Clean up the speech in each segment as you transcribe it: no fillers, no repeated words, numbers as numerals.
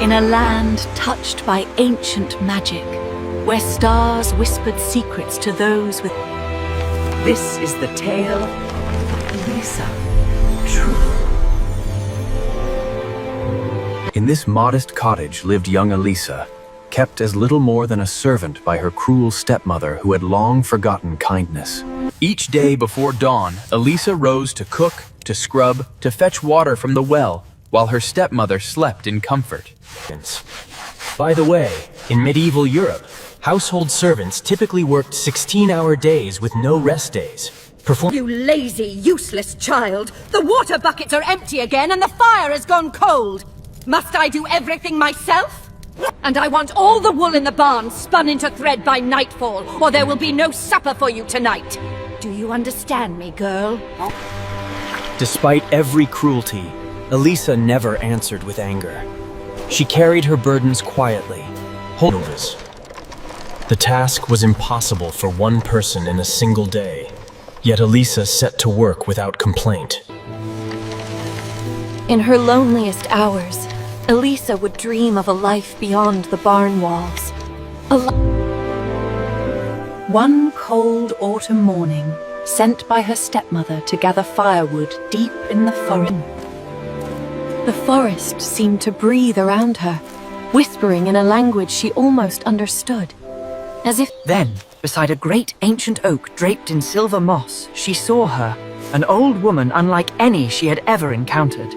in a land touched by ancient magic, where stars whispered secrets to those with... This is the tale of Elisa, true. In this modest cottage lived young Elisa, kept as little more than a servant by her cruel stepmother who had long forgotten kindness. Each day before dawn, Elisa rose to cook, to scrub, to fetch water from the well, while her stepmother slept in comfort. By the way, in medieval Europe, household servants typically worked 16-hour days with no rest days. You lazy, useless child! The water buckets are empty again and the fire has gone cold! Must I do everything myself? And I want all the wool in the barn spun into thread by nightfall, or there will be no supper for you tonight. Do you understand me, girl? Despite every cruelty, Elisa never answered with anger. She carried her burdens quietly, holders. The task was impossible for one person in a single day, yet Elisa set to work without complaint. In her loneliest hours, Elisa would dream of a life beyond the barn walls. One cold autumn morning, sent by her stepmother to gather firewood deep in the forest. The forest seemed to breathe around her, whispering in a language she almost understood. As if... Then, beside a great ancient oak draped in silver moss, she saw her, an old woman unlike any she had ever encountered.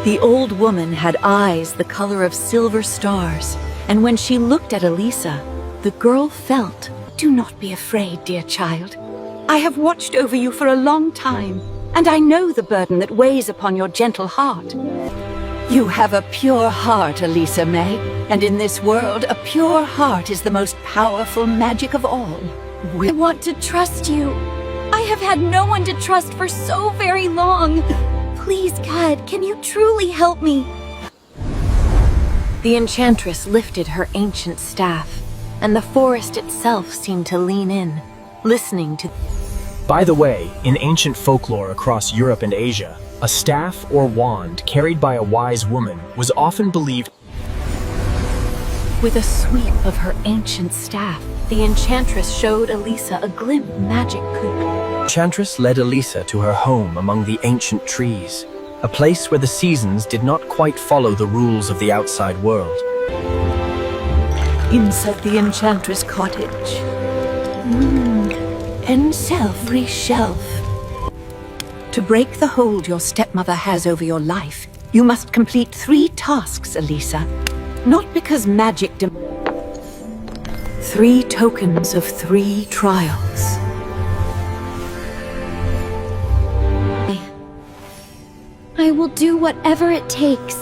The old woman had eyes the color of silver stars, and when she looked at Elisa, the girl felt, "Do not be afraid, dear child. I have watched over you for a long time, and I know the burden that weighs upon your gentle heart. You have a pure heart, Elisa May, and in this world, a pure heart is the most powerful magic of all. I want to trust you. I have had no one to trust for so very long. Please, God, can you truly help me?" The enchantress lifted her ancient staff, and the forest itself seemed to lean in, listening to... By the way, in ancient folklore across Europe and Asia, a staff or wand carried by a wise woman was often believed... With a sweep of her ancient staff, the enchantress showed Elisa a glimpse magic could... Enchantress led Elisa to her home among the ancient trees, a place where the seasons did not quite follow the rules of the outside world. Inside the enchantress cottage. And every shelf. To break the hold your stepmother has over your life, you must complete 3 tasks, Elisa. Not because magic 3 tokens of 3 trials. I will do whatever it takes.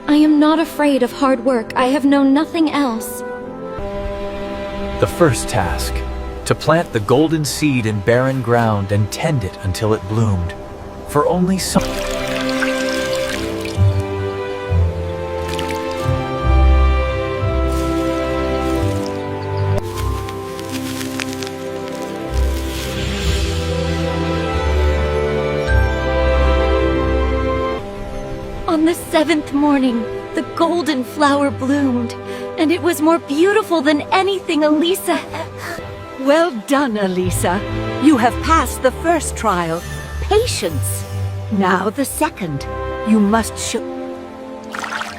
I am not afraid of hard work. I have known nothing else. The first task, to plant the golden seed in barren ground and tend it until it bloomed. For only some... On the 7th morning, the golden flower bloomed, and it was more beautiful than anything Elisa... Well done, Elisa. You have passed the first trial, patience. Now the second. You must show...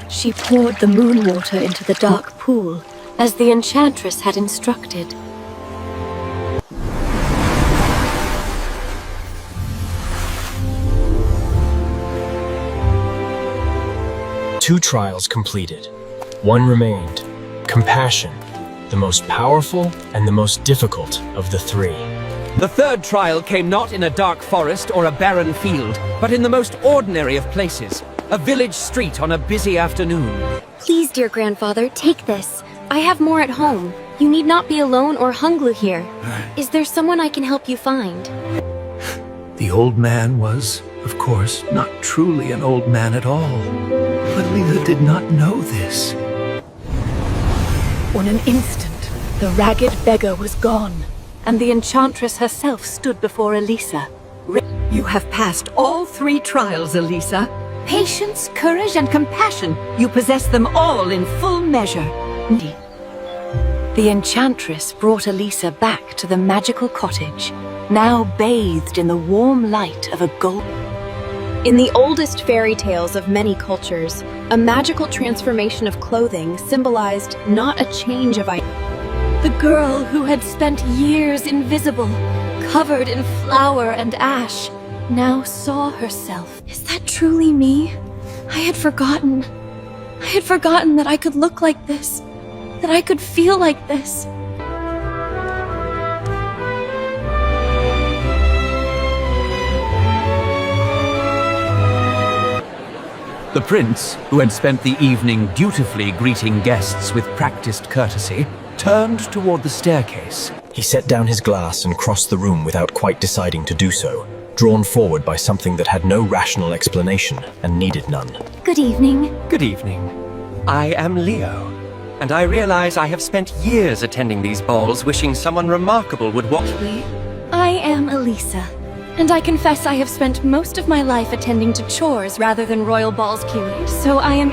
She poured the moon water into the dark pool, as the enchantress had instructed. Two trials completed. One remained. Compassion, the most powerful and the most difficult of the 3. The third trial came not in a dark forest or a barren field, but in the most ordinary of places, a village street on a busy afternoon. Please, dear grandfather, take this. I have more at home. You need not be alone or hungry here. Is there someone I can help you find? The old man was, of course, not truly an old man at all. But Lila did not know this. On an instant, the ragged beggar was gone, and the enchantress herself stood before Elisa. You have passed all 3 trials, Elisa. Patience, courage, and compassion. You possess them all in full measure. The enchantress brought Elisa back to the magical cottage, now bathed in the warm light of a gold. In the oldest fairy tales of many cultures, a magical transformation of clothing symbolized not a change of identity. The girl who had spent years invisible, covered in flour and ash, now saw herself. Is that truly me? I had forgotten. I had forgotten that I could look like this, that I could feel like this. The prince, who had spent the evening dutifully greeting guests with practiced courtesy, turned toward the staircase. He set down his glass and crossed the room without quite deciding to do so, drawn forward by something that had no rational explanation and needed none. Good evening. Good evening. I am Leo, and I realize I have spent years attending these balls wishing someone remarkable would walk. I am Elisa, and I confess I have spent most of my life attending to chores rather than royal balls, Kiwi. So I am...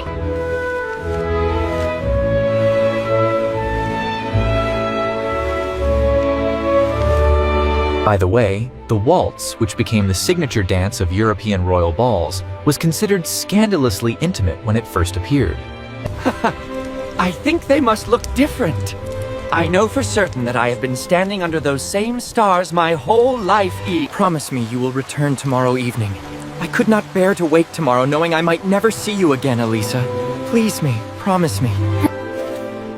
By the way, the waltz, which became the signature dance of European royal balls, was considered scandalously intimate when it first appeared. I think they must look different. I know for certain that I have been standing under those same stars my whole life. Promise me you will return tomorrow evening. I could not bear to wake tomorrow knowing I might never see you again, Elisa. Please me, promise me.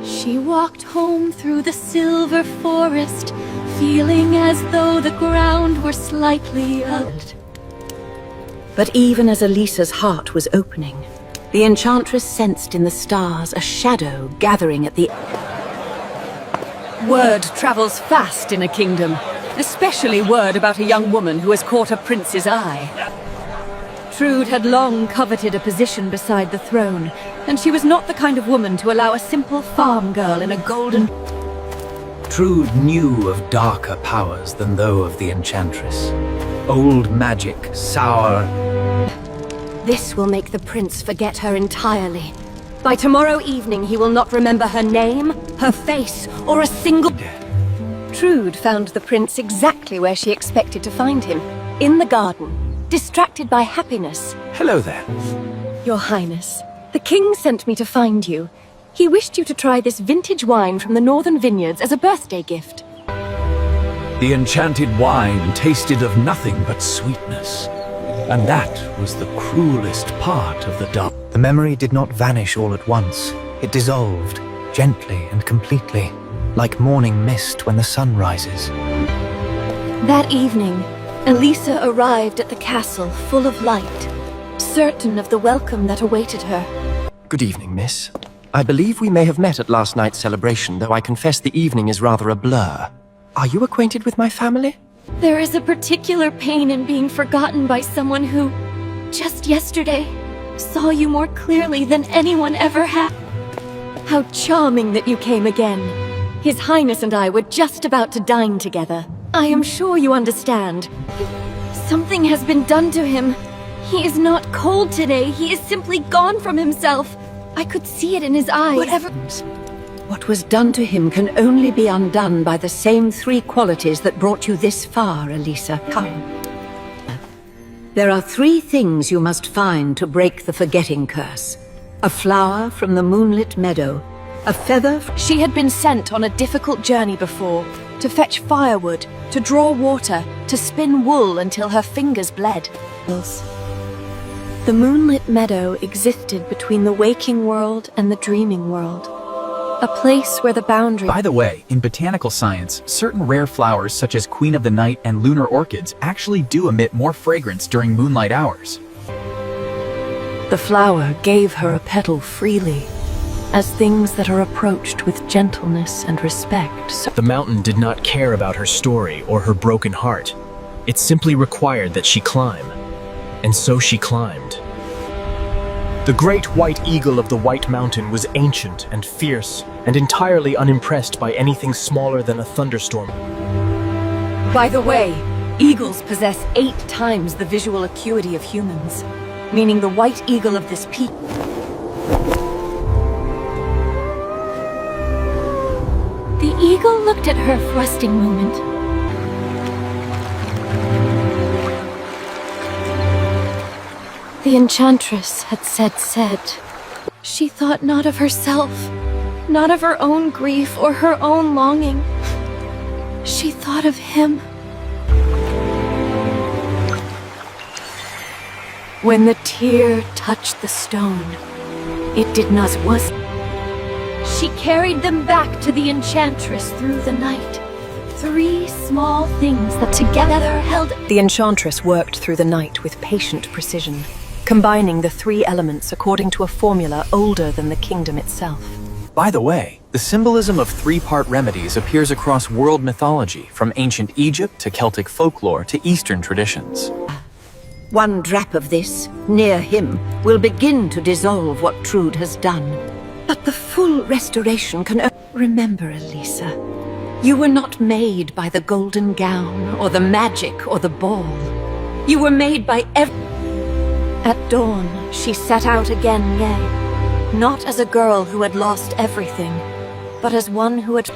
She walked home through the silver forest, feeling as though the ground were slightly altered. But even as Elisa's heart was opening, the enchantress sensed in the stars a shadow gathering at the... Word travels fast in a kingdom, especially word about a young woman who has caught a prince's eye. Trude had long coveted a position beside the throne, and she was not the kind of woman to allow a simple farm girl in a golden... Trude knew of darker powers than those of the enchantress. Old magic, sour... This will make the prince forget her entirely. By tomorrow evening, he will not remember her name, her face, or a single... Trude found the prince exactly where she expected to find him, in the garden, distracted by happiness. Hello there. Your Highness, the king sent me to find you. He wished you to try this vintage wine from the northern vineyards as a birthday gift. The enchanted wine tasted of nothing but sweetness. And that was the cruelest part of the dark. The memory did not vanish all at once. It dissolved, gently and completely, like morning mist when the sun rises. That evening, Elisa arrived at the castle full of light, certain of the welcome that awaited her. Good evening, miss. I believe we may have met at last night's celebration, though I confess the evening is rather a blur. Are you acquainted with my family? There is a particular pain in being forgotten by someone who, just yesterday, saw you more clearly than anyone ever had. How charming that you came again. His Highness and I were just about to dine together. I am sure you understand. Something has been done to him. He is not cold today. He is simply gone from himself. I could see it in his eyes. What was done to him can only be undone by the same three qualities that brought you this far, Elisa. Come. There are three things you must find to break the forgetting curse. A flower from the moonlit meadow, a feather... She had been sent on a difficult journey before, to fetch firewood, to draw water, to spin wool until her fingers bled. The moonlit meadow existed between the waking world and the dreaming world. A place where the boundary... By the way, in botanical science, certain rare flowers such as Queen of the Night and lunar orchids actually do emit more fragrance during moonlight hours. The flower gave her a petal freely, as things that are approached with gentleness and respect. So The mountain did not care about her story or her broken heart. It simply required that she climb. And so she climbed. The great white eagle of the White Mountain was ancient and fierce, and entirely unimpressed by anything smaller than a thunderstorm. By the way, eagles possess 8 times the visual acuity of humans. meaning the white eagle of this peak. The eagle looked at her for a resting moment. The enchantress had said. She thought not of herself, not of her own grief or her own longing. She thought of him. When the tear touched the stone, it did not was. She carried them back to the enchantress through the night. 3 small things that together held. The enchantress worked through the night with patient precision, combining the 3 elements according to a formula older than the kingdom itself. By the way, the symbolism of 3-part remedies appears across world mythology, from ancient Egypt to Celtic folklore to Eastern traditions. 1 drop of this, near him, will begin to dissolve what Trude has done. But the full restoration can... Remember, Elisa, you were not made by the golden gown, or the magic, or the ball. You were made by At dawn, she set out again, yea, not as a girl who had lost everything, but as one who had...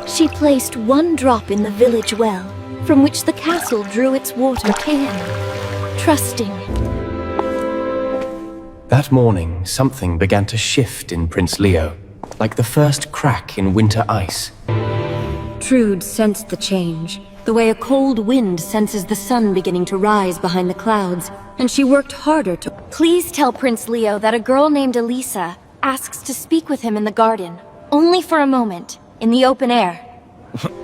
She placed 1 drop in the village well, from which the castle drew its water in, trusting. That morning, something began to shift in Prince Leo, like the first crack in winter ice. Trude sensed the change, the way a cold wind senses the sun beginning to rise behind the clouds, and she worked harder to... Please tell Prince Leo that a girl named Elisa asks to speak with him in the garden, only for a moment, in the open air.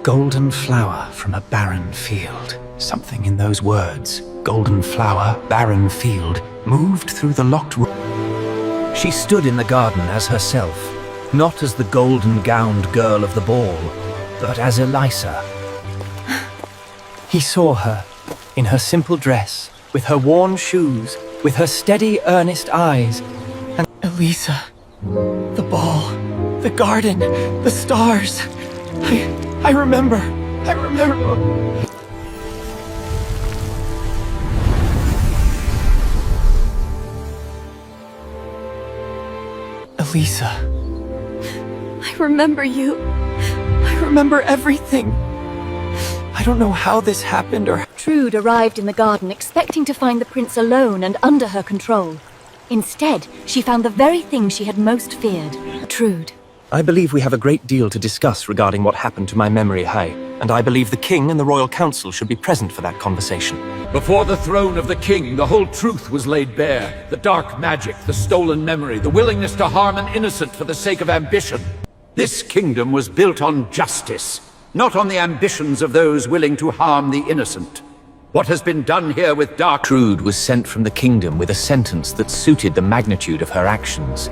Golden flower from a barren field. Something in those words, golden flower, barren field, moved through the locked room. She stood in the garden as herself, not as the golden-gowned girl of the ball, but as Elisa. He saw her, in her simple dress, with her worn shoes, with her steady, earnest eyes, and Elisa. The ball. The garden. The stars. I remember. Elisa. I remember you. I remember everything. I don't know how this happened or... Trude arrived in the garden expecting to find the prince alone and under her control. Instead, she found the very thing she had most feared. Trude. I believe we have a great deal to discuss regarding what happened to my memory high, and I believe the king and the royal council should be present for that conversation. Before the throne of the king, the whole truth was laid bare. The dark magic, the stolen memory, the willingness to harm an innocent for the sake of ambition. This kingdom was built on justice, not on the ambitions of those willing to harm the innocent. What has been done here with Dark Trude was sent from the kingdom with a sentence that suited the magnitude of her actions.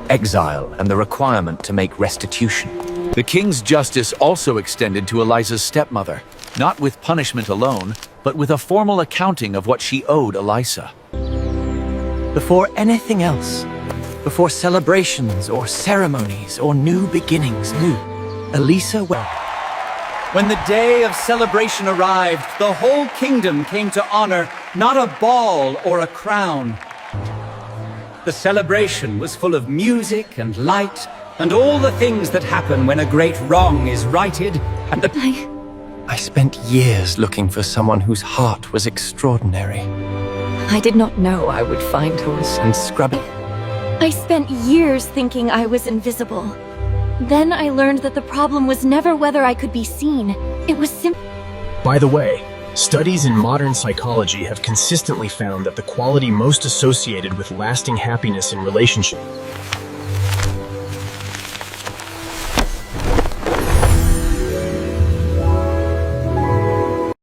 Exile and the requirement to make restitution. The king's justice also extended to Eliza's stepmother, not with punishment alone, but with a formal accounting of what she owed Elisa. before anything else, before celebrations or ceremonies or new beginnings, Elisa wept. When the day of celebration arrived, the whole kingdom came to honor not a ball or a crown. The celebration was full of music and light, and all the things that happen when a great wrong is righted, and I spent years looking for someone whose heart was extraordinary. I did not know I would find her and scrubbing. I spent years thinking I was invisible. Then I learned that the problem was never whether I could be seen. It was simply... By the way, studies in modern psychology have consistently found that the quality most associated with lasting happiness in relationships